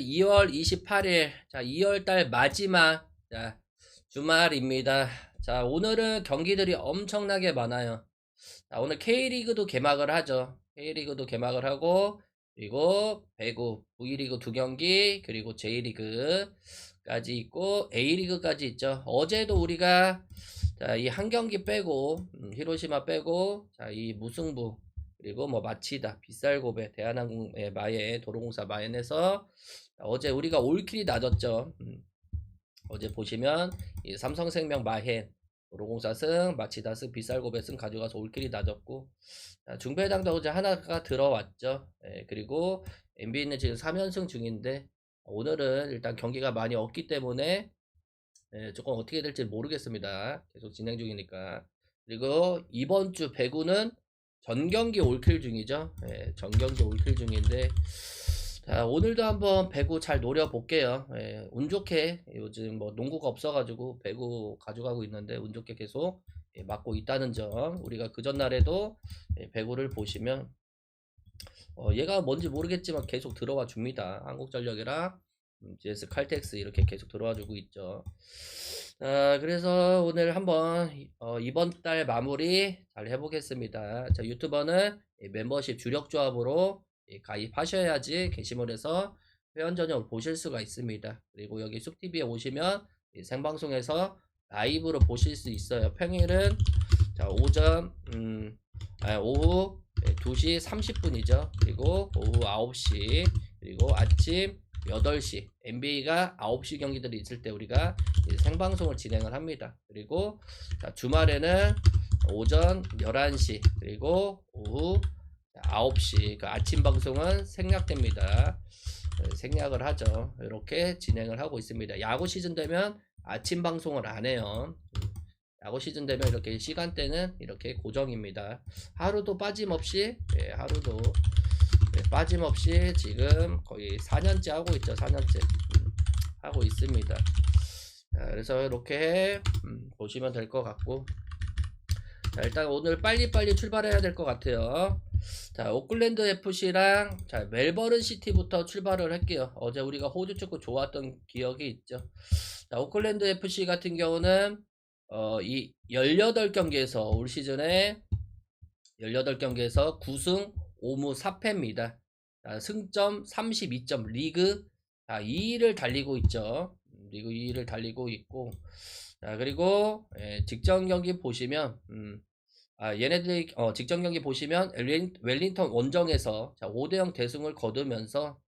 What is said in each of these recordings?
2월 28일, 자, 2월 달 마지막, 자, 주말입니다. 자, 오늘은 경기들이 엄청나게 많아요. 자, 오늘 K리그도 개막을 하죠. K리그도 개막을 하고, 그리고 배구, V리그 두 경기, 그리고 J리그까지 있고, A리그까지 있죠. 어제도 우리가, 자, 이 한 경기 빼고, 히로시마 빼고, 자, 이 무승부, 그리고 뭐 마치다, 빗살고베, 대한항공의 마에, 도로공사 마엔에서 어제 우리가 올킬이 낮았죠. 어제 보시면 이 삼성생명 마헨 도로공사 승, 마치다 승, 빗살고베 승 가져가서 올킬이 낮았고, 중배당도 어제 하나가 들어왔죠. 예, 그리고 NBA는 지금 3연승 중인데 오늘은 일단 경기가 많이 없기 때문에 예, 조금 어떻게 될지 모르겠습니다. 계속 진행 중이니까. 그리고 이번 주 배구는 전경기 올킬 중이죠. 예, 전경기 올킬 중인데 자, 오늘도 한번 배구 잘 노려볼게요. 예, 운 좋게 요즘 뭐 농구가 없어가지고 배구 가져가고 있는데 운 좋게 계속 예, 맞고 있다는 점. 우리가 그 전날에도 예, 배구를 보시면 얘가 뭔지 모르겠지만 계속 들어와 줍니다. 한국전력이랑 GS 칼텍스 이렇게 계속 들어와 주고 있죠. 그래서 오늘 한번 이번 달 마무리 잘 해보겠습니다. 자, 유튜버는 멤버십 주력 조합으로 가입하셔야지 게시물에서 회원 전용을 보실 수가 있습니다. 그리고 여기 숲TV에 오시면 생방송에서 라이브로 보실 수 있어요. 평일은 자, 오후 2시 30분이죠. 그리고 오후 9시, 그리고 아침 8시, NBA가 9시 경기들이 있을 때 우리가 생방송을 진행을 합니다. 그리고 자, 주말에는 오전 11시, 그리고 오후 9시, 그 아침 방송은 생략됩니다. 생략을 하죠. 이렇게 진행을 하고 있습니다. 야구 시즌 되면 아침 방송을 안 해요. 야구 시즌 되면 이렇게 시간대는 이렇게 고정입니다. 하루도 빠짐없이, 하루도 빠짐없이 지금 거의 4년째 하고 있죠. 4년째 하고 있습니다. 자, 그래서 이렇게 보시면 될 것 같고, 자, 일단 오늘 빨리빨리 출발해야 될 것 같아요. 자, 오클랜드 FC랑 자, 멜버른 시티부터 출발을 할게요. 어제 우리가 호주 축구 좋았던 기억이 있죠. 자, 오클랜드 FC 같은 경우는 이 18경기에서 올 시즌에 18경기에서 9승 5무 4패입니다. 자, 승점 32점, 리그 2위를 달리고 있죠. 리그 2위를 달리고 있고, 자, 그리고 직전 경기 보시면 얘네들이 직전 경기 보시면 웰링턴 원정에서 5대0 대승을 거두면서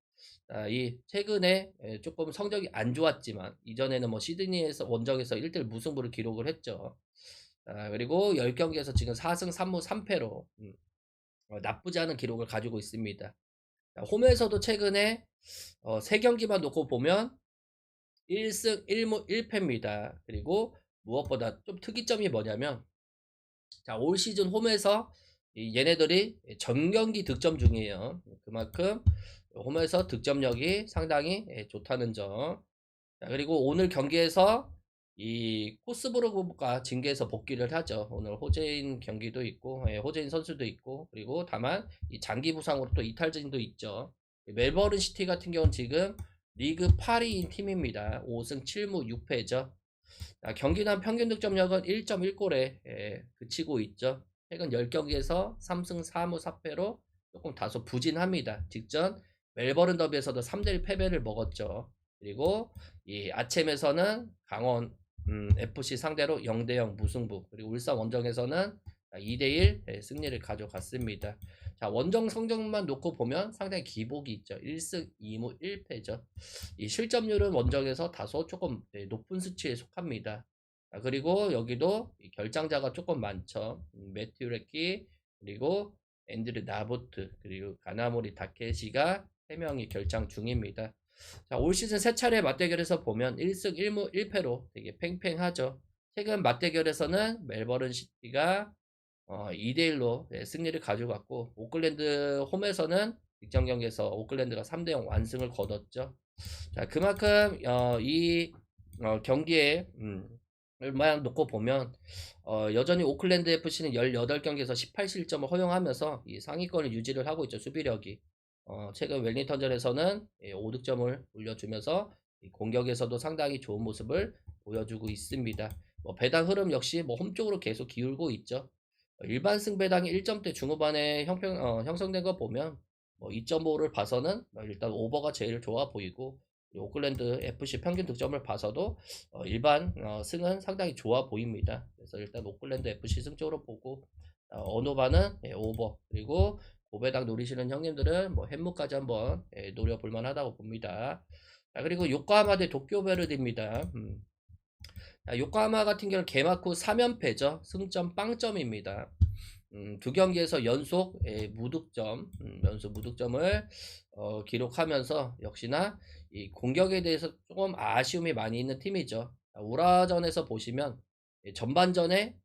이 최근에 조금 성적이 안 좋았지만 이전에는 뭐 시드니에서 원정에서 1대1 무승부를 기록을 했죠. 그리고 10경기에서 지금 4승 3무 3패로 나쁘지 않은 기록을 가지고 있습니다. 홈에서도 최근에 3경기만 놓고 보면 1승 1무 1패입니다. 그리고 무엇보다 좀 특이점이 뭐냐면 자, 올 시즌 홈에서 얘네들이 전경기 득점 중이에요. 그만큼 홈에서 득점력이 상당히 좋다는 점. 자, 그리고 오늘 경기에서 이 코스브르그가 징계에서 복귀를 하죠. 오늘 호재인 경기도 있고, 호재인 선수도 있고, 그리고 다만 이 장기 부상으로 또 이탈진도 있죠. 멜버른 시티 같은 경우는 지금 리그 8위인 팀입니다. 5승 7무 6패죠. 경기당 평균 득점력은 1.1골에 그치고 있죠. 최근 10경기에서 3승 4무 4패로 조금 다소 부진합니다. 직전 멜버른 더비에서도 3대1 패배를 먹었죠. 그리고 이 아츰에서는 강원 FC 상대로 0대0 무승부, 그리고 울산 원정에서는 2대1 승리를 가져갔습니다. 자, 원정 성적만 놓고 보면 상당히 기복이 있죠. 1승 2무 1패죠. 이 실점률은 원정에서 다소 조금 높은 수치에 속합니다. 그리고 여기도 결장자가 조금 많죠. 매튜 레키, 그리고 앤드류 나보트, 그리고 가나모리 다케시가 3명이 결장 중입니다. 자, 올 시즌 3차례 맞대결에서 보면 1승 1무 1패로 되게 팽팽하죠. 최근 맞대결에서는 멜버른 시티가 2대1로 승리를 가져갔고, 오클랜드 홈에서는 직전 경기에서 오클랜드가 3대0 완승을 거뒀죠. 자, 그만큼 이 경기에 만 놓고 보면 여전히 오클랜드 FC는 18경기에서 18실점을 허용하면서 이 상위권을 유지를 하고 있죠. 수비력이. 최근 웰링턴전에서는 5득점을 올려주면서 이 공격에서도 상당히 좋은 모습을 보여주고 있습니다. 뭐 배당 흐름 역시 뭐 홈쪽으로 계속 기울고 있죠. 일반 승배당이 1점대 중후반에 형성된 거 보면 뭐 2.5를 봐서는 일단 오버가 제일 좋아 보이고, 오클랜드 FC 평균 득점을 봐서도 일반 승은 상당히 좋아 보입니다. 그래서 일단 오클랜드 FC 승 쪽으로 보고, 언어반은 오버, 그리고 고배당 노리시는 형님들은 뭐 햄무까지 한번 노려볼 만하다고 봅니다. 자, 그리고 요코하마 대 도쿄베르디입니다. 요코하마 같은 경우는 개막 후 3연패죠. 승점 빵점입니다. 두 경기에서 연속 무득점, 연속 무득점을 기록하면서 역시나 이 공격에 대해서 조금 아쉬움이 많이 있는 팀이죠. 우라전에서 보시면 전반전에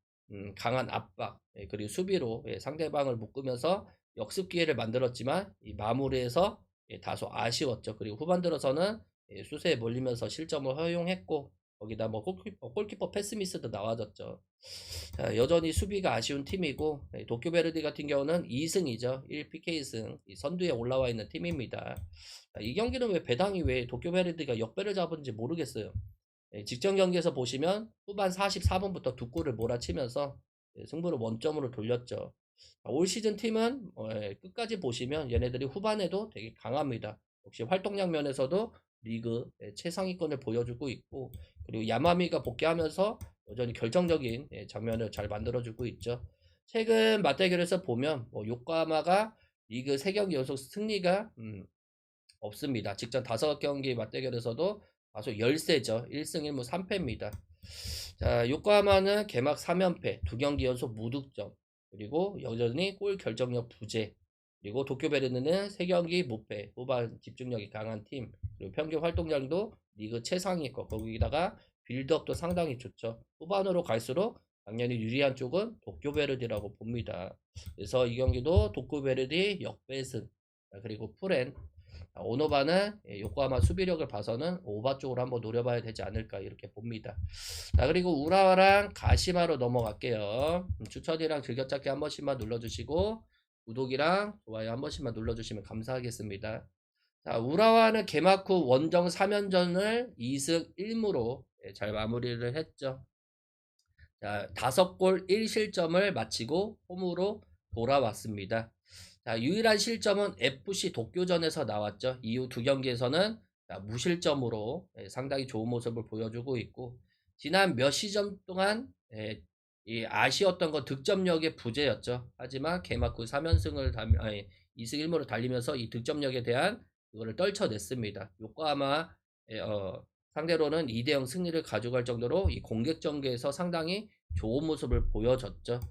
강한 압박, 그리고 수비로 상대방을 묶으면서 역습 기회를 만들었지만 이 마무리에서 다소 아쉬웠죠. 그리고 후반 들어서는 수세에 몰리면서 실점을 허용했고, 거기다 뭐 골키퍼 패스 미스도 나와졌죠. 자, 여전히 수비가 아쉬운 팀이고, 도쿄베르디 같은 경우는 2승이죠. 1PK승 선두에 올라와 있는 팀입니다. 자, 이 경기는 왜 배당이 왜 도쿄베르디가 역배를 잡은지 모르겠어요. 직전 경기에서 보시면 후반 44분부터 두 골을 몰아치면서 승부를 원점으로 돌렸죠. 올 시즌 팀은 끝까지 보시면 얘네들이 후반에도 되게 강합니다. 역시 활동량 면에서도 리그 최상위권을 보여주고 있고, 그리고 야마미가 복귀하면서 여전히 결정적인 장면을 잘 만들어주고 있죠. 최근 맞대결에서 보면 요코하마가 리그 3경기 연속 승리가 없습니다. 직전 5경기 맞대결에서도 다소 열세죠. 1승 1무 3패입니다. 자, 요코하마는 개막 3연패, 2경기 연속 무득점, 그리고 여전히 골 결정력 부재, 그리고 도쿄베르디는 3경기 무패, 후반 집중력이 강한 팀, 그리고 평균 활동량도 리그 최상위권, 거기다가 빌드업도 상당히 좋죠. 후반으로 갈수록 당연히 유리한 쪽은 도쿄베르디라고 봅니다. 그래서 이 경기도 도쿄베르디 역배승, 그리고 풀엔 오노바는 요코하마 수비력을 봐서는 오바 쪽으로 한번 노려봐야 되지 않을까 이렇게 봅니다. 자, 그리고 우라와랑 가시마로 넘어갈게요. 추천이랑 즐겨찾기 한 번씩만 눌러주시고, 구독이랑 좋아요 한 번씩만 눌러주시면 감사하겠습니다. 자, 우라와는 개막 후 원정 3연전을 2승 1무로 잘 마무리를 했죠. 자, 5골 1실점을 마치고 홈으로 돌아왔습니다. 자, 유일한 실점은 FC 도쿄전에서 나왔죠. 이후 2경기에서는 무실점으로 상당히 좋은 모습을 보여주고 있고, 지난 몇 시즌 동안 이 아쉬웠던 건 득점력의 부재였죠. 하지만 개막 후 3연승을 2승 1무로 달리면서 이 득점력에 대한 그거를 떨쳐냈습니다. 요코하마 상대로는 2대0 승리를 가져갈 정도로 이 공격 전개에서 상당히 좋은 모습을 보여줬죠.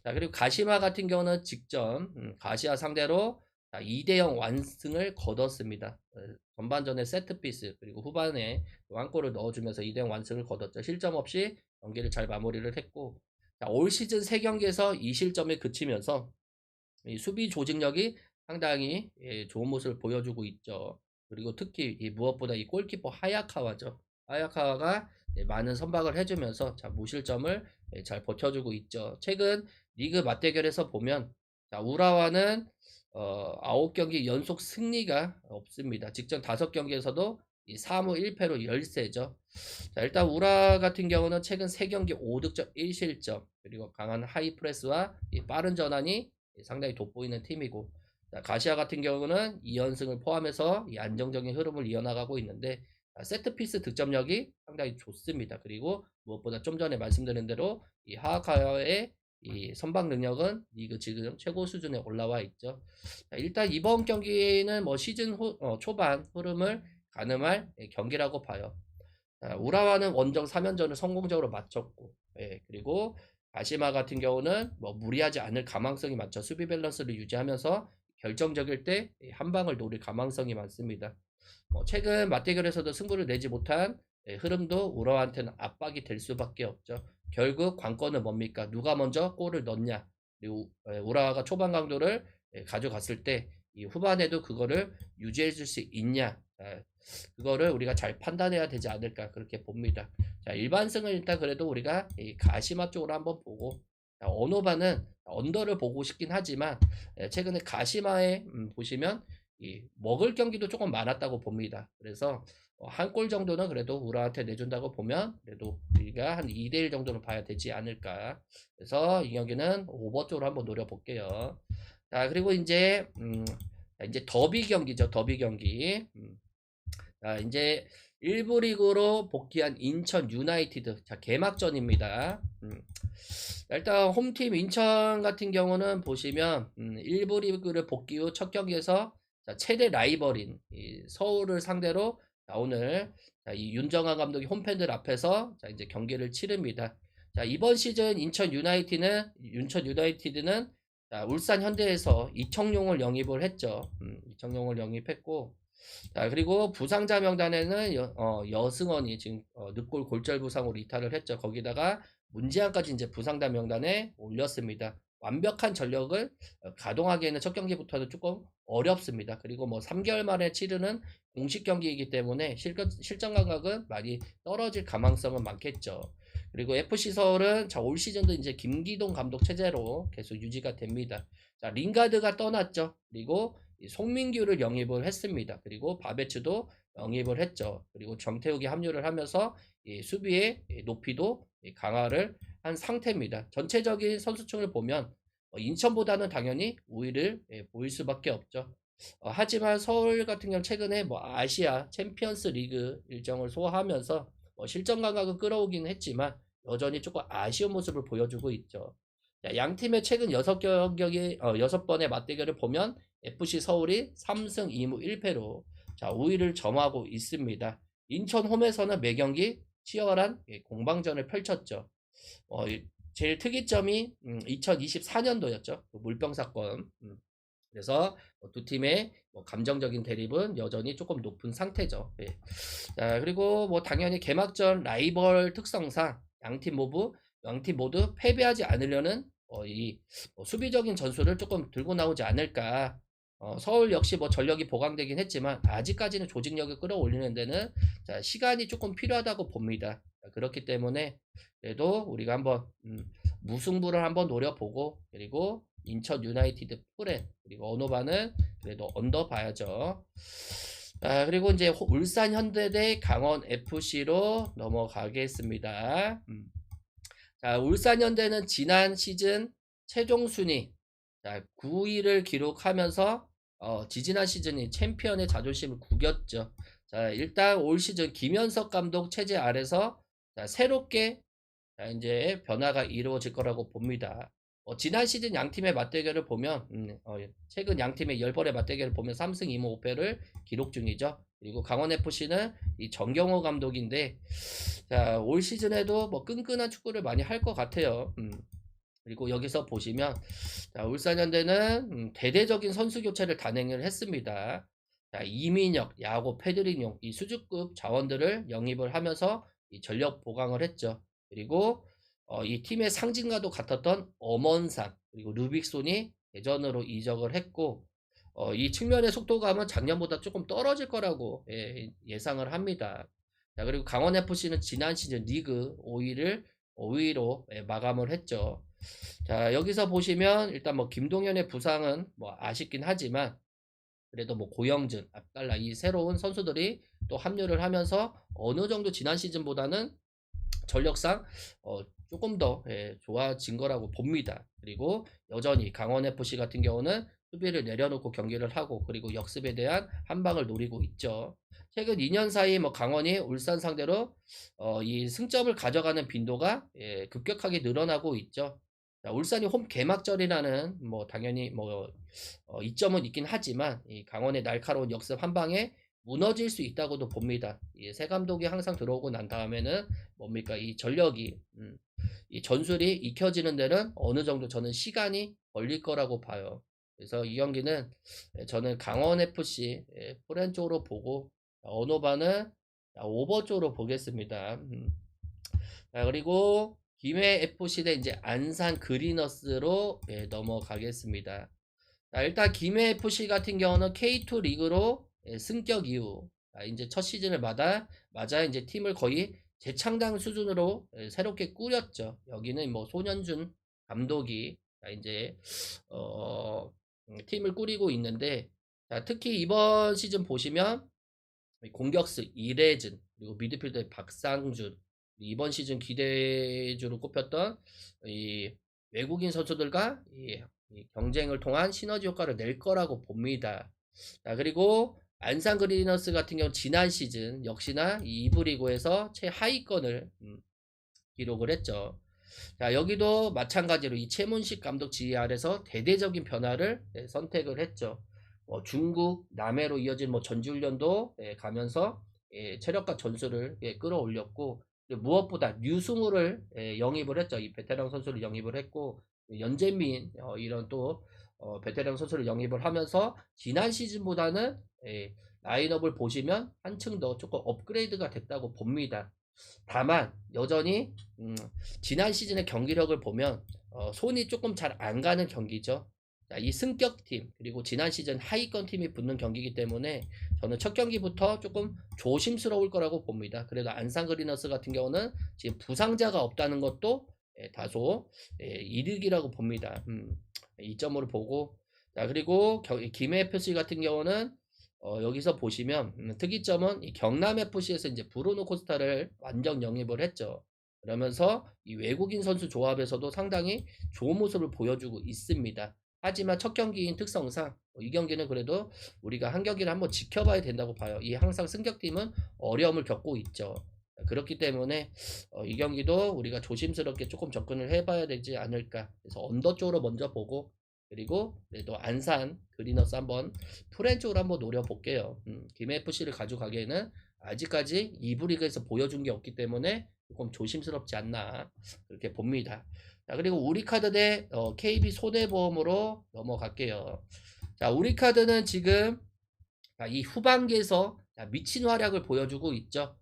자, 그리고 가시마 같은 경우는 직전 가시아 상대로 2대0 완승을 거뒀습니다. 전반전에 세트피스, 그리고 후반에 한 골을 넣어주면서 2대0 완승을 거뒀죠. 실점 없이 경기를 잘 마무리를 했고, 자, 올 시즌 3경기에서 2실점에 그치면서 이 수비 조직력이 상당히 좋은 모습을 보여주고 있죠. 그리고 특히 무엇보다 이 골키퍼 하야카와죠. 하야카와가 많은 선박을 해주면서 무실점을 잘 버텨주고 있죠. 최근 리그 맞대결에서 보면 우라와는 9경기 연속 승리가 없습니다. 직전 5경기에서도 3무 1패로 열세죠. 자, 일단 우라 같은 경우는 최근 3경기 5득점 1실점, 그리고 강한 하이프레스와 빠른 전환이 상당히 돋보이는 팀이고, 자, 가시아 같은 경우는 2연승을 포함해서 이 안정적인 흐름을 이어나가고 있는데, 세트피스 득점력이 상당히 좋습니다. 그리고 무엇보다 좀 전에 말씀드린 대로 이 하하카와의 이 선방 능력은 리그 지금 최고 수준에 올라와 있죠. 자, 일단 이번 경기는 뭐 시즌 초반 흐름을 가늠할 경기라고 봐요. 우라와는 원정 3연전을 성공적으로 마쳤고, 그리고 가시마 같은 경우는 뭐 무리하지 않을 가망성이 많죠. 수비 밸런스를 유지하면서 결정적일 때 한 방을 노릴 가망성이 많습니다. 최근 맞대결에서도 승부를 내지 못한 흐름도 우라와한테는 압박이 될 수밖에 없죠. 결국 관건은 뭡니까? 누가 먼저 골을 넣냐. 그리고 우라와가 초반 강도를 가져갔을 때 이 후반에도 그거를 유지해 줄 수 있냐. 그거를 우리가 잘 판단해야 되지 않을까 그렇게 봅니다. 자, 일반승은 일단 그래도 우리가 이 가시마 쪽으로 한번 보고, 언어반은 언더를 보고 싶긴 하지만 최근에 가시마에 보시면 먹을 경기도 조금 많았다고 봅니다. 그래서 한 골 정도는 그래도 우라한테 내준다고 보면 그래도 우리가 한 2대1 정도는 봐야 되지 않을까. 그래서 이 경기는 오버 쪽으로 한번 노려볼게요. 자, 그리고 이제 더비 경기죠. 더비 경기. 자, 이제 1부 리그로 복귀한 인천 유나이티드. 자, 개막전입니다. 일단 홈팀 인천 같은 경우는 보시면 1부 리그를 복귀 후 첫 경기에서 자, 최대 라이벌인 서울을 상대로 자, 오늘 자, 이 윤정환 감독이 홈팬들 앞에서 자, 이제 경기를 치릅니다. 자, 이번 시즌 인천 유나이티드는 자, 울산 현대에서 이청용을 영입을 했죠. 이청용을 영입했고 자, 그리고 부상자 명단에는 여승원이 지금 늑골 골절 부상으로 이탈을 했죠. 거기다가 문지한까지 이제 부상자 명단에 올렸습니다. 완벽한 전력을 가동하기에는 첫 경기부터는 조금 어렵습니다. 그리고 뭐 3개월 만에 치르는 공식 경기이기 때문에 실전 감각은 많이 떨어질 가망성은 많겠죠. 그리고 FC 서울은 자, 올 시즌도 이제 김기동 감독 체제로 계속 유지가 됩니다. 자, 링가드가 떠났죠. 그리고 송민규를 영입을 했습니다. 그리고 바베츠도 영입을 했죠. 그리고 정태욱이 합류를 하면서 수비의 높이도 강화를 한 상태입니다. 전체적인 선수층을 보면 인천보다는 당연히 우위를 보일 수밖에 없죠. 하지만 서울 같은 경우 최근에 뭐 아시아 챔피언스 리그 일정을 소화하면서 실전 감각은 끌어오긴 했지만 여전히 조금 아쉬운 모습을 보여주고 있죠. 양 팀의 최근 6번의 맞대결을 보면 FC 서울이 3승 2무 1패로 자, 우위를 점하고 있습니다. 인천 홈에서는 매경기 치열한 공방전을 펼쳤죠. 제일 특이점이 2024년도였죠. 그 물병 사건. 그래서 두 팀의 감정적인 대립은 여전히 조금 높은 상태죠. 예. 자, 그리고 뭐 당연히 개막전 라이벌 특성상 양팀 모두 패배하지 않으려는 수비적인 전술을 조금 들고 나오지 않을까. 서울 역시 뭐 전력이 보강되긴 했지만 아직까지는 조직력을 끌어올리는 데는 자, 시간이 조금 필요하다고 봅니다. 자, 그렇기 때문에 그래도 우리가 한번 무승부를 한번 노려보고 그리고 인천 유나이티드 풀에 그리고 언어반은 그래도 언더 봐야죠. 그리고 이제 울산 현대 대 강원 FC로 넘어가겠습니다. 자, 울산 현대는 지난 시즌 최종 순위 9위를 기록하면서 지지난 시즌이 챔피언의 자존심을 구겼죠. 자, 일단 올 시즌 김현석 감독 체제 아래서 자, 새롭게 자, 이제 변화가 이루어질 거라고 봅니다. 지난 시즌 양팀의 맞대결을 보면 최근 양팀의 10번의 맞대결을 보면 3승 2무 5패를 기록 중이죠. 그리고 강원FC는 이 정경호 감독인데 자, 올 시즌에도 뭐 끈끈한 축구를 많이 할 것 같아요. 그리고 여기서 보시면 자, 울산현대는 대대적인 선수 교체를 단행을 했습니다. 자, 이민혁, 야고, 페드리뇽 이 수준급 자원들을 영입을 하면서 이 전력 보강을 했죠. 그리고 이 팀의 상징과도 같았던 엄원상 그리고 루빅손이 대전으로 이적을 했고 이 측면의 속도감은 작년보다 조금 떨어질 거라고 예상을 합니다. 자, 그리고 강원FC는 지난 시즌 리그 5위로 마감을 했죠. 자, 여기서 보시면 일단 뭐 김동현의 부상은 뭐 아쉽긴 하지만 그래도 뭐 고영준, 압달라 이 새로운 선수들이 또 합류를 하면서 어느 정도 지난 시즌보다는 전력상 조금 더 좋아진 거라고 봅니다. 그리고 여전히 강원FC 같은 경우는 수비를 내려놓고 경기를 하고 그리고 역습에 대한 한방을 노리고 있죠. 최근 2년 사이 뭐 강원이 울산 상대로 이 승점을 가져가는 빈도가 급격하게 늘어나고 있죠. 자, 울산이 홈 개막전이라는 뭐 당연히 뭐 이점은 있긴 하지만 이 강원의 날카로운 역습 한 방에 무너질 수 있다고도 봅니다. 새 감독이 항상 들어오고 난 다음에는 뭡니까 이 전력이 이 전술이 익혀지는 데는 어느 정도 저는 시간이 걸릴 거라고 봐요. 그래서 이 경기는 저는 강원 FC 포렌 쪽으로 보고 언어반은 오버 쪽으로 보겠습니다. 자, 그리고 김해 FC 대 이제 안산 그리너스로 넘어가겠습니다. 자, 일단 김해 FC 같은 경우는 K2 리그로 승격 이후 이제 첫 시즌을 맞아 이제 팀을 거의 재창당 수준으로 새롭게 꾸렸죠. 여기는 뭐 손현준 감독이 이제 팀을 꾸리고 있는데 자, 특히 이번 시즌 보시면 공격수 이레즌 그리고 미드필더의 박상준 이번 시즌 기대주로 꼽혔던 이 외국인 선수들과 이 경쟁을 통한 시너지 효과를 낼 거라고 봅니다. 자, 그리고 안산 그리너스 같은 경우 지난 시즌 역시나 이 2부 리그에서 최하위권을 기록을 했죠. 자, 여기도 마찬가지로 이 최문식 감독 지휘 아래서 대대적인 변화를 선택을 했죠. 중국, 남해로 이어진 전지훈련도 가면서 체력과 전술을 끌어올렸고 무엇보다 류승우를 영입을 했죠. 이 베테랑 선수를 영입을 했고 연재민 이런 또 베테랑 선수를 영입을 하면서 지난 시즌보다는 라인업을 보시면 한층 더 조금 업그레이드가 됐다고 봅니다. 다만 여전히 지난 시즌의 경기력을 보면 손이 조금 잘 안 가는 경기죠. 자, 이 승격팀 그리고 지난 시즌 하위권 팀이 붙는 경기이기 때문에 저는 첫 경기부터 조금 조심스러울 거라고 봅니다. 그래도 안산 그리너스 같은 경우는 지금 부상자가 없다는 것도 다소 이득이라고 봅니다. 이점으로 보고 자, 그리고 김해 FC 같은 경우는 여기서 보시면 특이점은 이 경남 FC에서 이제 브루노 코스타를 완전 영입을 했죠. 그러면서 이 외국인 선수 조합에서도 상당히 좋은 모습을 보여주고 있습니다. 하지만 첫 경기인 특성상 이 경기는 그래도 우리가 한 경기를 한번 지켜봐야 된다고 봐요. 이 항상 승격팀은 어려움을 겪고 있죠. 그렇기 때문에 이 경기도 우리가 조심스럽게 조금 접근을 해봐야 되지 않을까. 그래서 언더 쪽으로 먼저 보고 그리고 그래도 안산 그리너스 한번 프렌 쪽으로 한번 노려볼게요. 김FC를 가져가기에는 아직까지 2부 리그에서 보여준 게 없기 때문에 조금 조심스럽지 않나 그렇게 봅니다. 자, 그리고 우리카드 대 KB 손해보험으로 넘어갈게요. 자, 우리카드는 지금 이 후반기에서 미친 활약을 보여주고 있죠.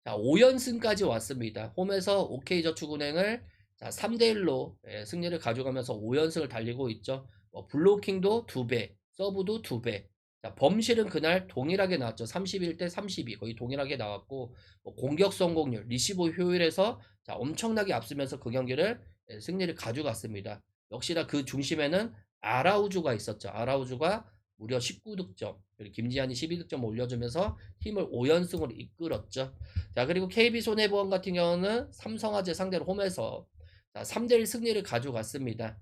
자, 5연승까지 왔습니다. 홈에서 OK저축은행을 3대1로 승리를 가져가면서 5연승을 달리고 있죠. 블로킹도 2배, 서브도 2배. 자, 범실은 그날 동일하게 나왔죠. 31대 32 거의 동일하게 나왔고 공격 성공률, 리시브 효율에서 엄청나게 앞서면서 그 경기를 승리를 가져갔습니다. 역시나 그 중심에는 아라우주가 있었죠. 아라우주가 무려 19득점, 그리고 김지한이 12득점 올려주면서 팀을 5연승으로 이끌었죠. 자, 그리고 KB손해보험 같은 경우는 삼성화재 상대로 홈에서 3대1 승리를 가져갔습니다.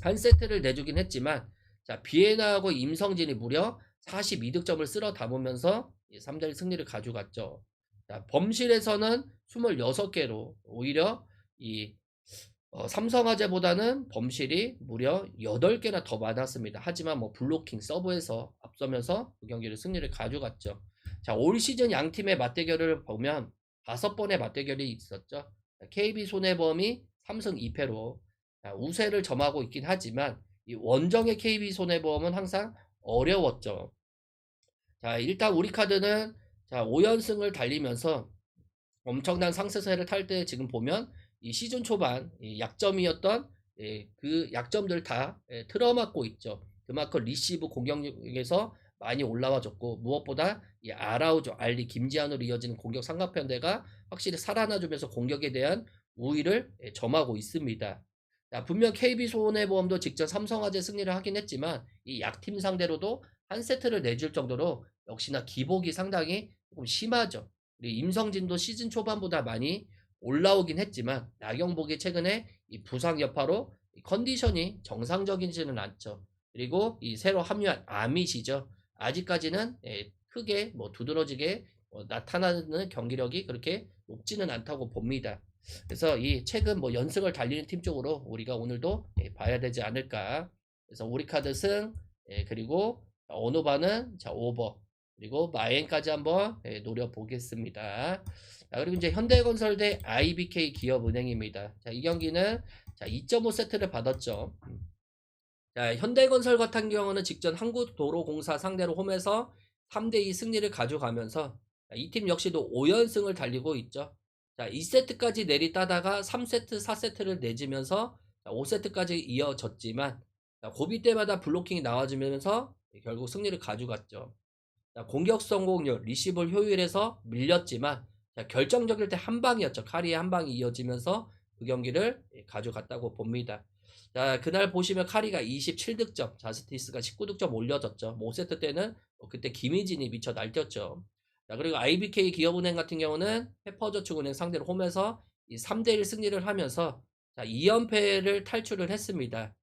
한 세트를 내주긴 했지만 비에나하고 임성진이 무려 42득점을 쓸어 담으면서 3대1 승리를 가져갔죠. 자, 범실에서는 26개로 오히려 이 삼성화재보다는 범실이 무려 8개나 더 많았습니다. 하지만 블로킹 서브에서 앞서면서 그 경기를 승리를 가져갔죠. 자, 올 시즌 양 팀의 맞대결을 보면 5번의 맞대결이 있었죠. KB손해보험이 3승 2패로 우세를 점하고 있긴 하지만 이 원정의 KB손해보험은 항상 어려웠죠. 자, 일단 우리카드는 5연승을 달리면서 엄청난 상승세를 탈 때 지금 보면 이 시즌 초반 약점이었던 그 약점들 다 틀어막고 있죠. 그만큼 리시브 공격력에서 많이 올라와줬고 무엇보다 이 아라우조, 알리, 김지한으로 이어지는 공격 삼각편대가 확실히 살아나주면서 공격에 대한 우위를 점하고 있습니다. 자, 분명 KB손해보험도 직접 삼성화재 승리를 하긴 했지만 이 약팀 상대로도 한 세트를 내줄 정도로 역시나 기복이 상당히 조금 심하죠. 그리고 임성진도 시즌 초반보다 많이 올라오긴 했지만 나경복이 최근에 이 부상 여파로 컨디션이 정상적이지는 않죠. 그리고 이 새로 합류한 아밋이죠. 아직까지는 크게 두드러지게 나타나는 경기력이 그렇게 높지는 않다고 봅니다. 그래서 이 최근 연승을 달리는 팀 쪽으로 우리가 오늘도 봐야 되지 않을까. 그래서 우리카드 승 그리고 어노바는 오버 그리고 마엔까지 한번 노려보겠습니다. 자, 그리고 이제 현대건설 대 IBK 기업은행입니다. 자, 이 경기는 2.5세트를 받았죠. 자, 현대건설 같은 경우는 직전 한국도로공사 상대로 홈에서 3대2 승리를 가져가면서 이 팀 역시도 5연승을 달리고 있죠. 자, 2세트까지 내리따다가 3세트, 4세트를 내주면서 5세트까지 이어졌지만 고비 때마다 블로킹이 나와주면서 결국 승리를 가져갔죠. 자, 공격 성공률, 리시브 효율에서 밀렸지만 결정적일 때 한 방이었죠. 카리의 한 방이 이어지면서 그 경기를 가져갔다고 봅니다. 자, 그날 보시면 카리가 27득점, 자스티스가 19득점 올려졌죠. 뭐 5세트 때는 그때 김희진이 미쳐 날뛰었죠. 자, 그리고 IBK 기업은행 같은 경우는 페퍼저축은행 상대로 홈에서 이 3대1 승리를 하면서 자, 2연패를 탈출을 했습니다.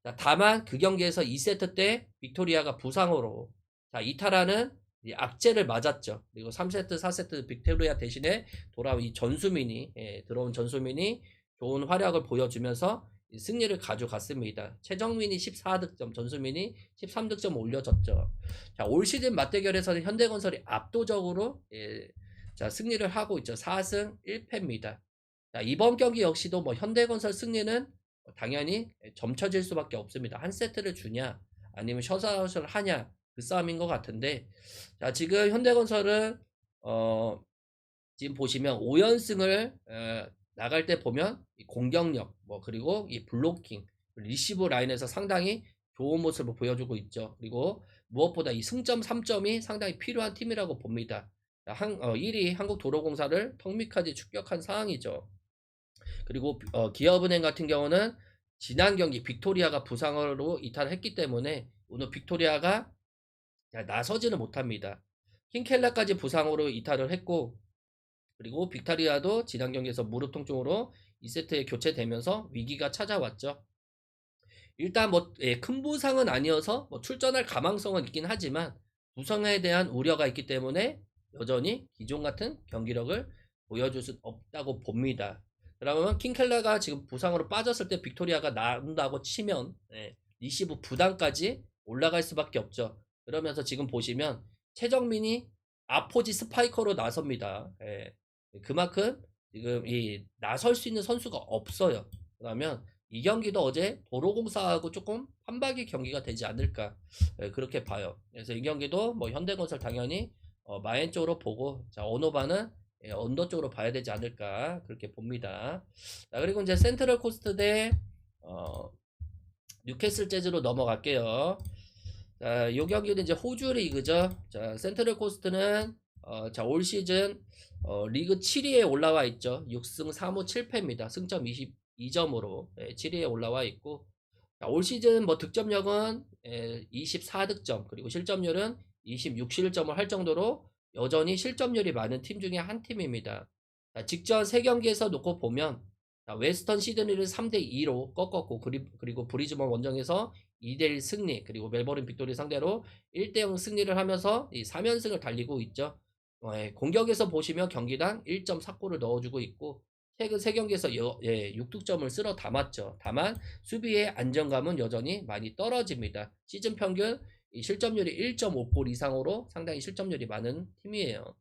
자, 다만 그 경기에서 2세트 때 빅토리아가 부상으로 자, 이탈하는 이 악재를 맞았죠. 그리고 3세트, 4세트 빅토리아 대신에 돌아온 이 전수민이 들어온 전수민이 좋은 활약을 보여주면서 승리를 가져갔습니다. 최정민이 14득점, 전수민이 13득점 올려줬죠. 자, 올 시즌 맞대결에서는 현대건설이 압도적으로 자, 승리를 하고 있죠. 4승 1패입니다. 자, 이번 경기 역시도 뭐 현대건설 승리는 당연히 점쳐질 수밖에 없습니다. 한 세트를 주냐, 아니면 셧아웃을 하냐, 그 싸움인 것 같은데, 자, 지금 현대건설은 지금 보시면 5연승을 나갈 때 보면 이 공격력, 뭐 그리고 이 블로킹, 리시브 라인에서 상당히 좋은 모습을 보여주고 있죠. 그리고 무엇보다 이 승점 3점이 상당히 필요한 팀이라고 봅니다. 1위 한국도로공사를 턱밑까지 축격한 상황이죠. 그리고 기업은행 같은 경우는 지난 경기 빅토리아가 부상으로 이탈했기 때문에 오늘 빅토리아가 나서지는 못합니다. 킹켈라까지 부상으로 이탈을 했고, 그리고 빅토리아도 지난 경기에서 무릎 통증으로 2세트에 교체되면서 위기가 찾아왔죠. 일단 뭐 큰 부상은 아니어서 뭐 출전할 가망성은 있긴 하지만 부상에 대한 우려가 있기 때문에 여전히 기존 같은 경기력을 보여줄 수 없다고 봅니다. 그러면 킹켈라가 지금 부상으로 빠졌을 때 빅토리아가 나온다고 치면 리시브 부담까지 올라갈 수밖에 없죠. 그러면서 지금 보시면 최정민이 아포지 스파이커로 나섭니다. 그만큼 지금 이 나설 수 있는 선수가 없어요. 그러면 이 경기도 어제 도로공사하고 조금 판박이 경기가 되지 않을까 그렇게 봐요. 그래서 이 경기도 뭐 현대건설 당연히 마엔 쪽으로 보고 자 언어바는 언더 쪽으로 봐야 되지 않을까 그렇게 봅니다. 자, 그리고 이제 센트럴 코스트 대 뉴캐슬 재즈로 넘어갈게요. 자, 요 경기는 이제 호주 리그죠. 자, 센트럴 코스트는 자, 올 시즌 리그 7위에 올라와 있죠. 6승 3무 7패입니다. 승점 22점으로 7위에 올라와 있고 자, 올 시즌 뭐 득점력은 24득점 그리고 실점률은 26실점을 할 정도로 여전히 실점률이 많은 팀 중에 한 팀입니다. 자, 직전 3경기에서 놓고 보면 자, 웨스턴 시드니를 3대2로 꺾었고 그리고 브리즈번 원정에서 2대1 승리 그리고 멜버른 빅토리 상대로 1대0 승리를 하면서 이 3연승을 달리고 있죠. 공격에서 보시면 경기당 1.4골을 넣어주고 있고 최근 3경기에서 6득점을 쓸어 담았죠. 다만 수비의 안정감은 여전히 많이 떨어집니다. 시즌 평균 실점률이 1.5골 이상으로 상당히 실점률이 많은 팀이에요.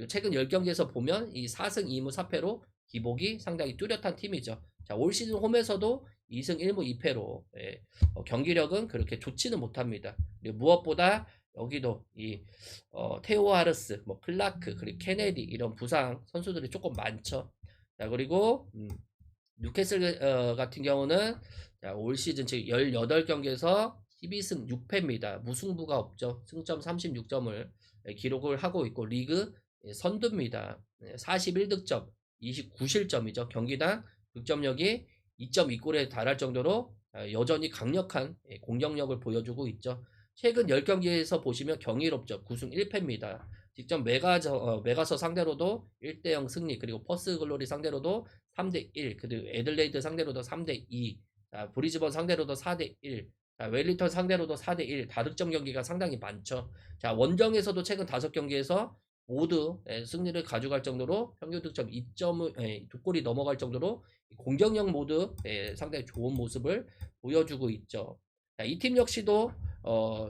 최근 10경기에서 보면 이 4승 2무 4패로 기복이 상당히 뚜렷한 팀이죠. 자, 올 시즌 홈에서도 2승 1무 2패로 경기력은 그렇게 좋지는 못합니다. 그리고 무엇보다 여기도 이 테오 하르스, 뭐 클라크, 그리고 케네디 이런 부상 선수들이 조금 많죠. 자, 그리고 뉴캐슬 같은 경우는 자, 올 시즌 즉 18경기에서 12승 6패입니다. 무승부가 없죠. 승점 36점을 기록을 하고 있고 리그 선두입니다. 41득점, 29실점이죠. 경기당 득점력이 2.2골에 달할 정도로 여전히 강력한 공격력을 보여주고 있죠. 최근 10경기에서 보시면 경이롭죠. 9승 1패입니다. 직접 메가서 상대로도 1대0 승리, 그리고 퍼스 글로리 상대로도 3대1, 그리고 애들레이드 상대로도 3대2, 브리즈번 상대로도 4대1, 웰링턴 상대로도 4대1, 다득점 경기가 상당히 많죠. 자, 원정에서도 최근 5경기에서 모두 승리를 가져갈 정도로 평균 득점 2골이 넘어갈 정도로 공격력 모두 상당히 좋은 모습을 보여주고 있죠. 이 팀 역시도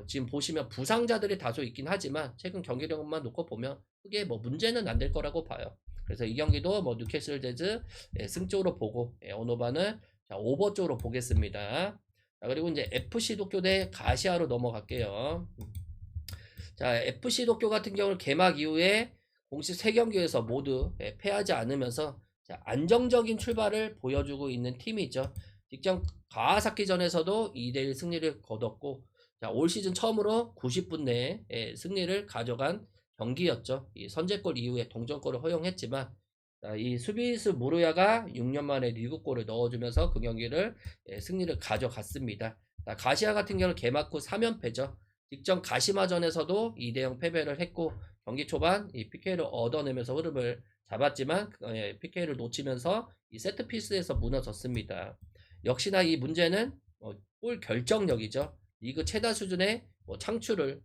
지금 보시면 부상자들이 다소 있긴 하지만 최근 경기력만 놓고 보면 크게 뭐 문제는 안 될 거라고 봐요. 그래서 이 경기도 뭐 뉴캐슬 제즈 승 쪽으로 보고 언어반은 오버 쪽으로 보겠습니다. 자, 그리고 이제 FC 도쿄 대 가시아로 넘어갈게요. 자, FC 도쿄 같은 경우는 개막 이후에 공식 3경기에서 모두 패하지 않으면서 자, 안정적인 출발을 보여주고 있는 팀이죠. 직전 가와사키전에서도 2대1 승리를 거뒀고 자, 올 시즌 처음으로 90분 내에 승리를 가져간 경기였죠. 이 선제골 이후에 동점골을 허용했지만 자, 이 수비수 무르야가 6년 만에 리그골을 넣어주면서 그 경기를 승리를 가져갔습니다. 자, 가시아 같은 경우는 개막 후 3연패죠. 직전 가시마전에서도 2대0 패배를 했고 경기 초반 이 PK를 얻어내면서 흐름을 잡았지만 PK를 놓치면서 이 세트피스에서 무너졌습니다. 역시나 이 문제는 골 결정력이죠. 리그 최다 수준의 창출을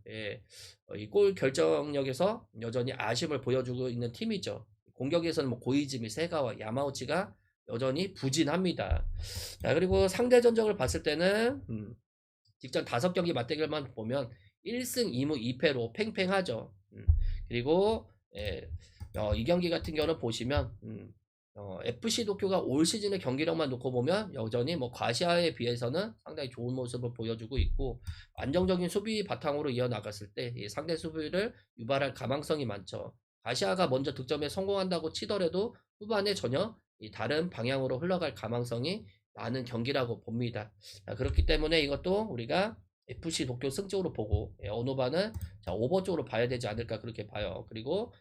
이 골 결정력에서 여전히 아쉬움을 보여주고 있는 팀이죠. 공격에서는 고이즈미, 세가와 야마우치가 여전히 부진합니다. 자, 그리고 상대 전적을 봤을 때는 직전 5경기 맞대결만 보면 1승 2무 2패로 팽팽하죠. 그리고 이 경기 같은 경우는 보시면 FC 도쿄가 올 시즌의 경기력만 놓고 보면 여전히 과시아에 비해서는 상당히 좋은 모습을 보여주고 있고 안정적인 수비 바탕으로 이어나갔을 때 상대 수비를 유발할 가망성이 많죠. 가시아가 먼저 득점에 성공한다고 치더라도 후반에 전혀 다른 방향으로 흘러갈 가망성이 많은 경기라고 봅니다. 자, 그렇기 때문에 이것도 우리가 FC 도쿄 승쪽으로 보고 어느 반은 오버 쪽으로 봐야 되지 않을까 그렇게 봐요. 그리고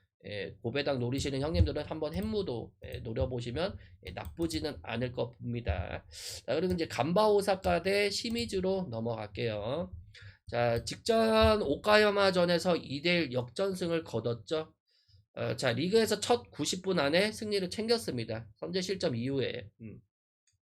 고배당 노리시는 형님들은 한번 햄무도 노려보시면 나쁘지는 않을 것 봅니다. 자, 그리고 이제 간바 오사카 대 시미즈로 넘어갈게요. 자, 직전 오카야마전에서 2대1 역전승을 거뒀죠. 자, 리그에서 첫 90분 안에 승리를 챙겼습니다. 선제 실점 이후에.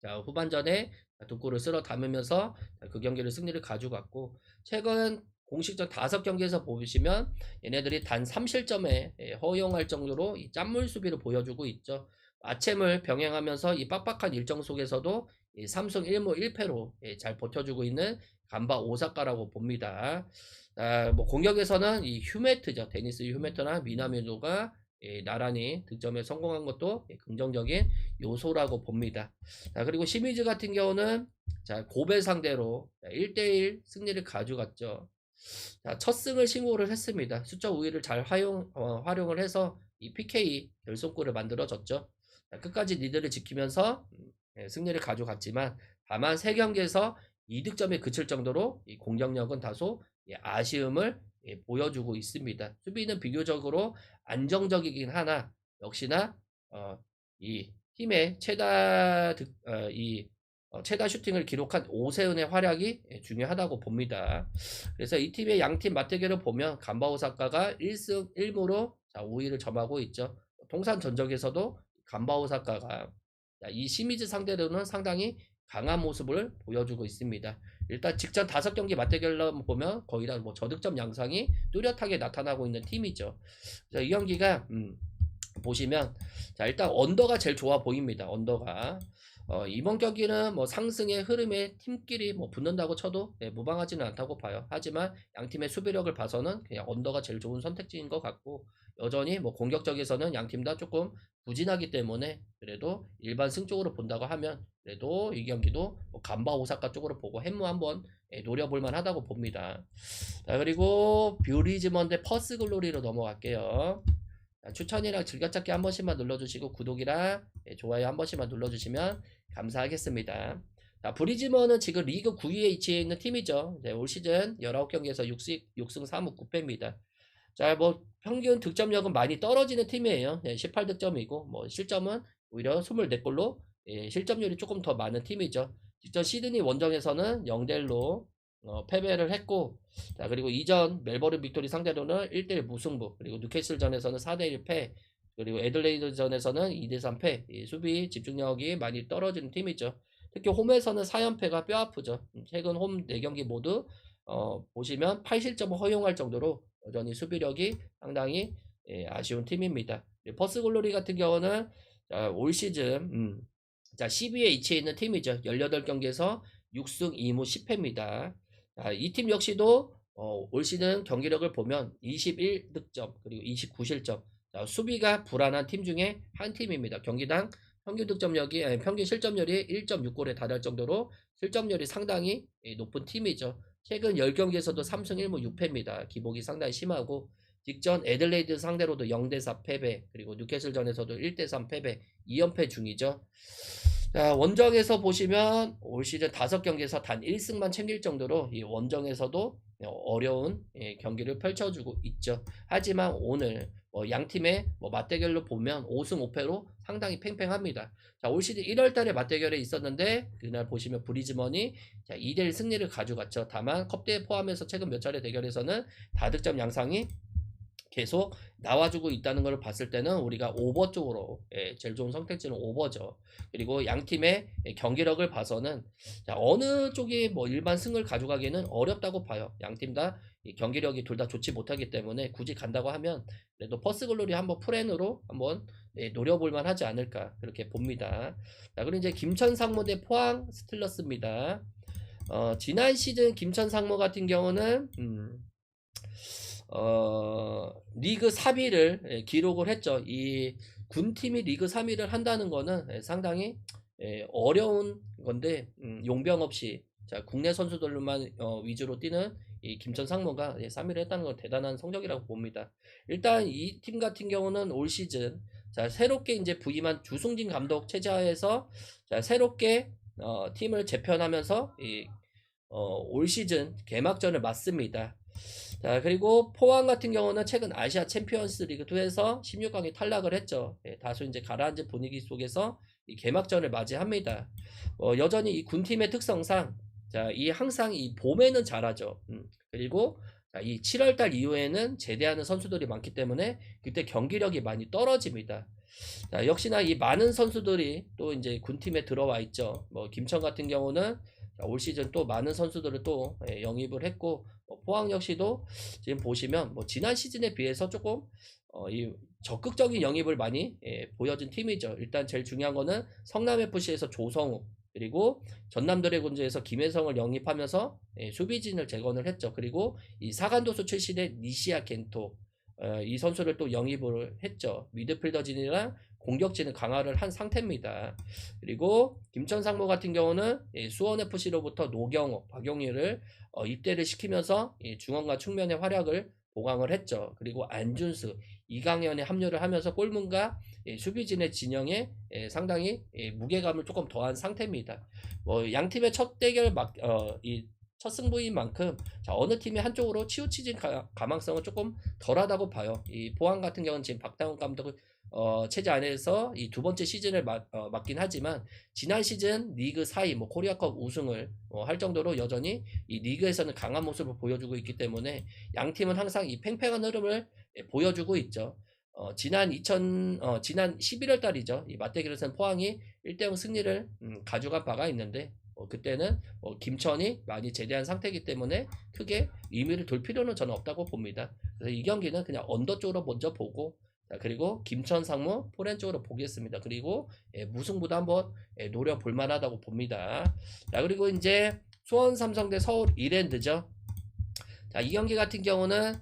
자, 후반전에 두 골을 쓸어 담으면서 그 경기를 승리를 가져갔고 최근 공식전 5경기에서 보시면 얘네들이 단 3실점에 허용할 정도로 이 짠물 수비를 보여주고 있죠. 아챔을 병행하면서 이 빡빡한 일정 속에서도 이 3승 1무 1패로 잘 버텨주고 있는 간바 오사카라고 봅니다. 공격에서는 이 휴메트죠. 데니스 휴메트나 미나미노가 나란히 득점에 성공한 것도 긍정적인 요소라고 봅니다. 자, 그리고 시미즈 같은 경우는 자, 고베 상대로 1대1 승리를 가져갔죠. 자, 첫 승을 신고를 했습니다. 수적 우위를 잘 활용을 해서 이 PK 결승골을 만들어줬죠. 자, 끝까지 리드를 지키면서 승리를 가져갔지만 다만 3경기에서 2득점에 그칠 정도로 이 공격력은 다소 아쉬움을 보여주고 있습니다. 수비는 비교적으로 안정적이긴 하나 역시나 이 팀의 최다 슈팅을 기록한 오세훈의 활약이 중요하다고 봅니다. 그래서 이 팀의 양팀 맞대결을 보면 간바오사카가 1승 1무로 5위를 점하고 있죠. 통산 전적에서도 간바오사카가 이 시미즈 상대로는 상당히 강한 모습을 보여주고 있습니다. 일단 직전 5경기 맞대결로 보면 거의 다 저득점 양상이 뚜렷하게 나타나고 있는 팀이죠. 그래서 이 경기가 보시면 자, 일단 언더가 제일 좋아 보입니다. 언더가 이번 경기는 상승의 흐름에 팀끼리 붙는다고 쳐도 무방하지는 않다고 봐요. 하지만 양팀의 수비력을 봐서는 그냥 언더가 제일 좋은 선택지인 것 같고 여전히 공격적에서는 양팀 다 조금 부진하기 때문에 그래도 일반 승 쪽으로 본다고 하면 그래도 이 경기도 간바 오사카 쪽으로 보고 햄무 한번 노려볼 만하다고 봅니다. 자, 그리고 뷰리즈먼 대 퍼스글로리로 넘어갈게요. 추천이랑 즐겨찾기 한 번씩만 눌러주시고 구독이랑 좋아요 한 번씩만 눌러주시면 감사하겠습니다. 자, 브리즈먼은 지금 리그 9위에 위치해 있는 팀이죠. 올 시즌 19경기에서 6승 3무 9패입니다. 자, 평균 득점력은 많이 떨어지는 팀이에요. 18득점이고 실점은 오히려 24골로 실점률이 조금 더 많은 팀이죠. 직전 시드니 원정에서는 0대1로 패배를 했고 자, 그리고 이전 멜버른 빅토리 상대로는 1대1 무승부 그리고 뉴캐슬전에서는 4대1 패 그리고 애들레이드전에서는 2대3 패 수비 집중력이 많이 떨어지는 팀이죠. 특히 홈에서는 4연패가 뼈아프죠. 최근 홈 4경기 모두 보시면 8실점을 허용할 정도로 여전히 수비력이 상당히 아쉬운 팀입니다. 퍼스글로리 같은 경우는 올 시즌 자, 10위에 위치해 있는 팀이죠. 18경기에서 6승 2무 10패입니다. 이 팀 역시도 올 시즌 경기력을 보면 21득점 그리고 29실점 수비가 불안한 팀 중에 한 팀입니다. 경기당 평균 득점력이 평균 실점률이 1.6골에 달할 정도로 실점률이 상당히 높은 팀이죠. 최근 10경기에서도 3승 1무 6패입니다. 기복이 상당히 심하고 직전 애들레이드 상대로도 0대4 패배 그리고 뉴캐슬전에서도 1대3 패배 2연패 중이죠. 자, 원정에서 보시면 올 시즌 5경기에서 단 1승만 챙길 정도로 이 원정에서도 어려운 경기를 펼쳐주고 있죠. 하지만 오늘 양 팀의 맞대결로 보면 5승 5패로 상당히 팽팽합니다. 자, 올 시즌 1월 달에 맞대결에 있었는데 그날 보시면 브리즈번이 2대1 승리를 가져갔죠. 다만 컵대회 포함해서 최근 몇 차례 대결에서는 다득점 양상이 계속 나와주고 있다는 걸 봤을 때는 우리가 오버 쪽으로 제일 좋은 선택지는 오버죠. 그리고 양 팀의 경기력을 봐서는 어느 쪽이 일반 승을 가져가기는 어렵다고 봐요. 양 팀 다 경기력이 둘 다 좋지 못하기 때문에 굳이 간다고 하면 그래도 퍼스글로리 한번 프렌으로 한번 노려볼 만하지 않을까 그렇게 봅니다. 자, 그리고 이제 김천 상무 대 포항 스틸러스입니다. 지난 시즌 김천 상무 같은 경우는 리그 3위를 기록을 했죠. 이 군팀이 리그 3위를 한다는 거는 상당히 어려운 건데 용병 없이 국내 선수들만 위주로 뛰는 이 김천 상무가 3위를 했다는 건 대단한 성적이라고 봅니다. 일단 이 팀 같은 경우는 올 시즌 새롭게 이제 부임한 주승진 감독 체제하에서 새롭게 팀을 재편하면서 올 시즌 개막전을 맞습니다. 자, 그리고 포항 같은 경우는 최근 아시아 챔피언스 리그 2에서 16강에 탈락을 했죠. 다소 이제 가라앉은 분위기 속에서 이 개막전을 맞이합니다. 여전히 이 군팀의 특성상 항상 이 봄에는 잘하죠. 그리고 이 7월달 이후에는 제대하는 선수들이 많기 때문에 그때 경기력이 많이 떨어집니다. 역시나 이 많은 선수들이 또 이제 군팀에 들어와 있죠. 김천 같은 경우는 올 시즌 또 많은 선수들을 또 영입을 했고 포항 역시도 지금 보시면 지난 시즌에 비해서 조금 이 적극적인 영입을 많이 보여준 팀이죠. 일단 제일 중요한 거는 성남FC에서 조성우 그리고 전남 드래곤즈에서 김혜성을 영입하면서 수비진을 재건을 했죠. 그리고 이 사간도수 출신의 니시아 겐토 이 선수를 또 영입을 했죠. 미드필더진이랑 공격진을 강화를 한 상태입니다. 그리고 김천 상무 같은 경우는 수원FC로부터 노경호, 박용일을 입대를 시키면서 중원과 측면의 활약을 보강을 했죠. 그리고 안준수, 이강현에 합류를 하면서 골문과 수비진의 진영에 상당히 무게감을 조금 더한 상태입니다. 양 팀의 첫 대결 첫 승부인 만큼 어느 팀이 한쪽으로 치우치진 가망성은 조금 덜하다고 봐요. 이 포항 같은 경우는 지금 박다운 감독 체제 안에서 이 두 번째 시즌을 맡긴 하지만 지난 시즌 리그 4위 코리아컵 우승을 할 정도로 여전히 이 리그에서는 강한 모습을 보여주고 있기 때문에 양 팀은 항상 이 팽팽한 흐름을 보여주고 있죠. 지난 11월 달이죠. 이 맞대결에서는 포항이 1대0 승리를 가져간 바가 있는데 그때는 김천이 많이 제대한 상태이기 때문에 크게 의미를 둘 필요는 저는 없다고 봅니다. 그래서 이 경기는 그냥 언더 쪽으로 먼저 보고 그리고 김천 상무 포렌 쪽으로 보겠습니다. 그리고 무승부도 한번 노려볼 만하다고 봅니다. 자, 그리고 이제 수원 삼성 대 서울 이랜드죠. 자, 이 경기 같은 경우는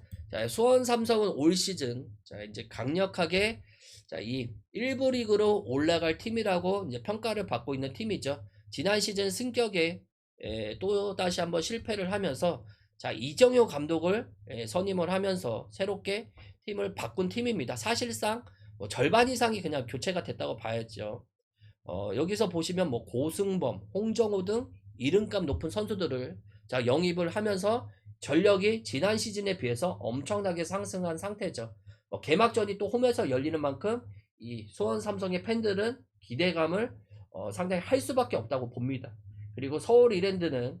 수원 삼성은 올 시즌 이제 강력하게 이 1부 리그로 올라갈 팀이라고 이제 평가를 받고 있는 팀이죠. 지난 시즌 승격에 또 다시 한번 실패를 하면서 이정효 감독을 선임을 하면서 새롭게 팀을 바꾼 팀입니다. 사실상 절반 이상이 그냥 교체가 됐다고 봐야죠. 여기서 보시면 고승범, 홍정호 등 이름값 높은 선수들을 영입을 하면서 전력이 지난 시즌에 비해서 엄청나게 상승한 상태죠. 개막전이 또 홈에서 열리는 만큼 이 수원 삼성의 팬들은 기대감을 상당히 할 수밖에 없다고 봅니다. 그리고 서울 이랜드는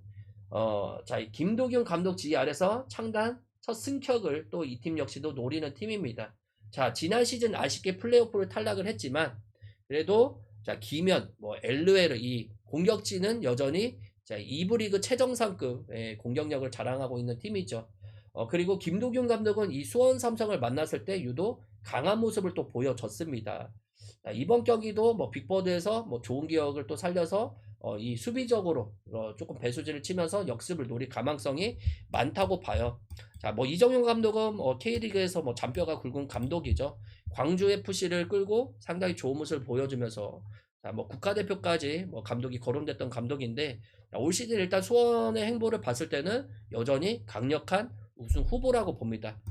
김도균 감독 지휘 아래서 창단 첫 승격을 또 이 팀 역시도 노리는 팀입니다. 지난 시즌 아쉽게 플레이오프를 탈락을 했지만 그래도 기면 LL 이 공격진은 여전히 2부 리그 최정상급 공격력을 자랑하고 있는 팀이죠. 그리고 김도균 감독은 이 수원 삼성을 만났을 때 유독 강한 모습을 또 보여줬습니다. 이번 경기도 빅보드에서 좋은 기억을 또 살려서 이 수비적으로 조금 배수진을 치면서 역습을 노릴 가망성이 많다고 봐요. 이정용 감독은 K리그에서 잔뼈가 굵은 감독이죠. 광주 FC를 끌고 상당히 좋은 모습을 보여주면서 국가대표까지 감독이 거론됐던 감독인데 올 시즌 일단 수원의 행보를 봤을 때는 여전히 강력한 우승 후보라고 봅니다.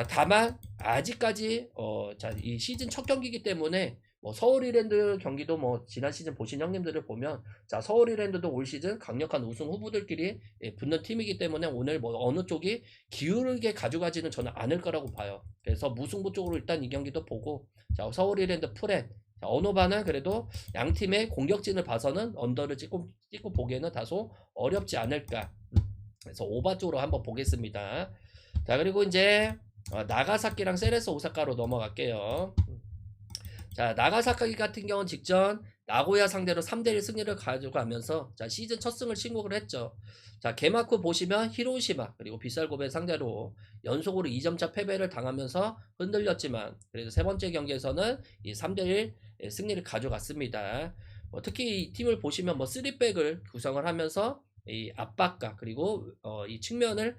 다만 아직까지 이 시즌 첫 경기이기 때문에 뭐 서울 이랜드 경기도 뭐 지난 시즌 보신 형님들을 보면 자 서울 이랜드도 올 시즌 강력한 우승 후보들끼리 붙는 팀이기 때문에 오늘 뭐 어느 쪽이 기울게 가져가지는 저는 않을 거라고 봐요. 그래서 무승부 쪽으로 일단 이 경기도 보고 자 서울 이랜드 프렌 자, 언어반은 그래도 양 팀의 공격진을 봐서는 언더를 찍고 보기에는 다소 어렵지 않을까. 그래서 오바 쪽으로 한번 보겠습니다. 자 그리고 이제 나가사키랑 세레스 오사카로 넘어갈게요. 자 나가사키 같은 경우는 직전 나고야 상대로 3대1 승리를 가져가면서 자 시즌 첫 승을 신고를 했죠. 자 개막 후 보시면 히로시마 그리고 빗살고베 상대로 연속으로 2점차 패배를 당하면서 흔들렸지만 그래도 세 번째 경기에서는 이 3대1 승리를 가져갔습니다. 특히 이 팀을 보시면 뭐 3백을 구성을 하면서 이 압박과 그리고 이 측면을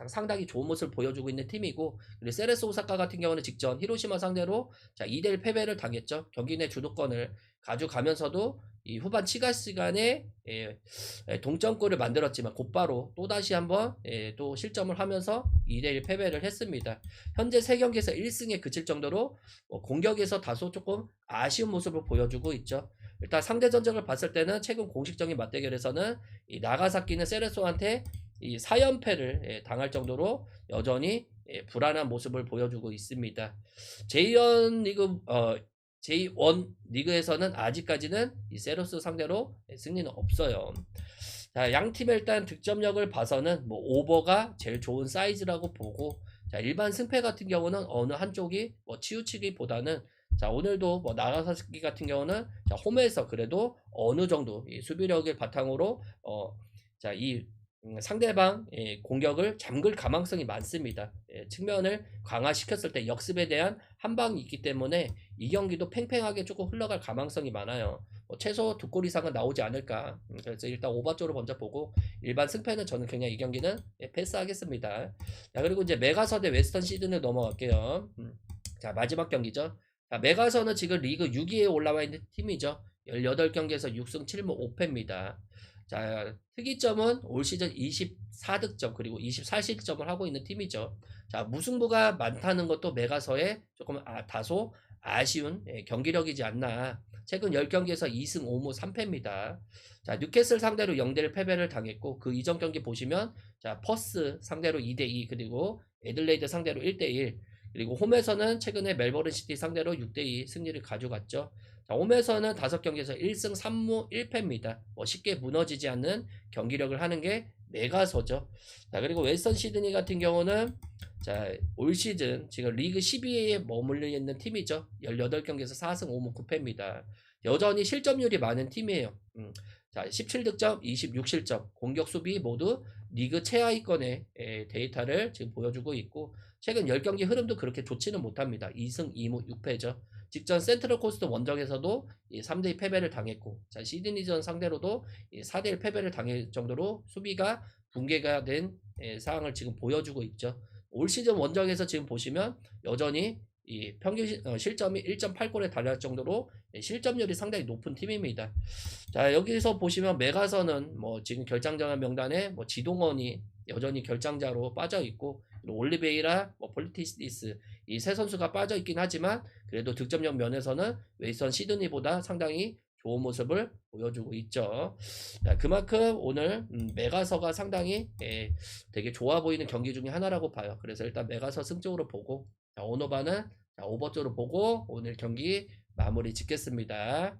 상당히 좋은 모습을 보여주고 있는 팀이고 그리고 세레스 오사카 같은 경우는 직전 히로시마 상대로 자 2대1 패배를 당했죠. 경기 내 주도권을 가져가면서도 이 후반 치가 시간에 동점골을 만들었지만 곧바로 또다시 한번 또 실점을 하면서 2대1 패배를 했습니다. 현재 3경기에서 1승에 그칠 정도로 공격에서 다소 조금 아쉬운 모습을 보여주고 있죠. 일단 상대 전적을 봤을 때는 최근 공식적인 맞대결에서는 이 나가사키는 세레소한테 이 4연패를 당할 정도로 여전히 불안한 모습을 보여주고 있습니다. J1 리그 J1 리그에서는 아직까지는 이 세로스 상대로 승리는 없어요. 자, 양 팀의 일단 득점력을 봐서는 뭐 오버가 제일 좋은 사이즈라고 보고 자, 일반 승패 같은 경우는 어느 한쪽이 뭐 치우치기보다는 자 오늘도 뭐 나가사키 같은 경우는 자 홈에서 그래도 어느 정도 이 수비력을 바탕으로 자이 상대방 공격을 잠글 가망성이 많습니다. 측면을 강화시켰을 때 역습에 대한 한방이 있기 때문에 이 경기도 팽팽하게 조금 흘러갈 가망성이 많아요. 최소 2골 이상은 나오지 않을까. 그래서 일단 오버 쪽으로 먼저 보고 일반 승패는 저는 그냥 이 경기는 패스하겠습니다. 자 그리고 이제 메가서 대 웨스턴 시드니 넘어갈게요. 자 마지막 경기죠. 자, 메가서는 지금 리그 6위에 올라와 있는 팀이죠. 18경기에서 6승 7무 5패입니다. 자, 특이점은 올 시즌 24득점 그리고 24실점을 하고 있는 팀이죠. 자, 무승부가 많다는 것도 메가서의 조금 다소 아쉬운 경기력이지 않나. 최근 10경기에서 2승 5무 3패입니다. 자, 뉴캐슬 상대로 0대1 패배를 당했고 그 이전 경기 보시면 자, 퍼스 상대로 2대2 그리고 애들레이드 상대로 1대1 그리고 홈에서는 최근에 멜버른 시티 상대로 6대2 승리를 가져갔죠. 자, 홈에서는 5경기에서 1승 3무 1패입니다. 쉽게 무너지지 않는 경기력을 하는 게 메가서죠. 자, 그리고 웨스턴 시드니 같은 경우는 자, 올 시즌 지금 리그 12위에 머물러 있는 팀이죠. 18경기에서 4승 5무 9패입니다. 여전히 실점률이 많은 팀이에요. 자, 17득점, 26실점, 공격 수비 모두 리그 최하위권의 데이터를 지금 보여주고 있고 최근 10경기 흐름도 그렇게 좋지는 못합니다. 2승 2무 6패죠. 직전 센트럴 코스트 원정에서도 3대2 패배를 당했고 자, 시드니전 상대로도 4대1 패배를 당할 정도로 수비가 붕괴가 된 상황을 지금 보여주고 있죠. 올 시즌 원정에서 지금 보시면 여전히 이 평균 실점이 1.8골에 달할 정도로 실점률이 상당히 높은 팀입니다. 자 여기서 보시면 메가서는 뭐 지금 결장자 명단에 뭐 지동원이 여전히 결장자로 빠져 있고 올리베이라, 뭐 폴리티스 이 세 선수가 빠져 있긴 하지만 그래도 득점력 면에서는 웨스턴 시드니보다 상당히 좋은 모습을 보여주고 있죠. 자, 그만큼 오늘 메가서가 상당히 되게 좋아 보이는 경기 중에 하나라고 봐요. 그래서 일단 메가서 승쪽으로 보고 자, 오너바는 오버 쪽으로 보고 오늘 경기 마무리 짓겠습니다.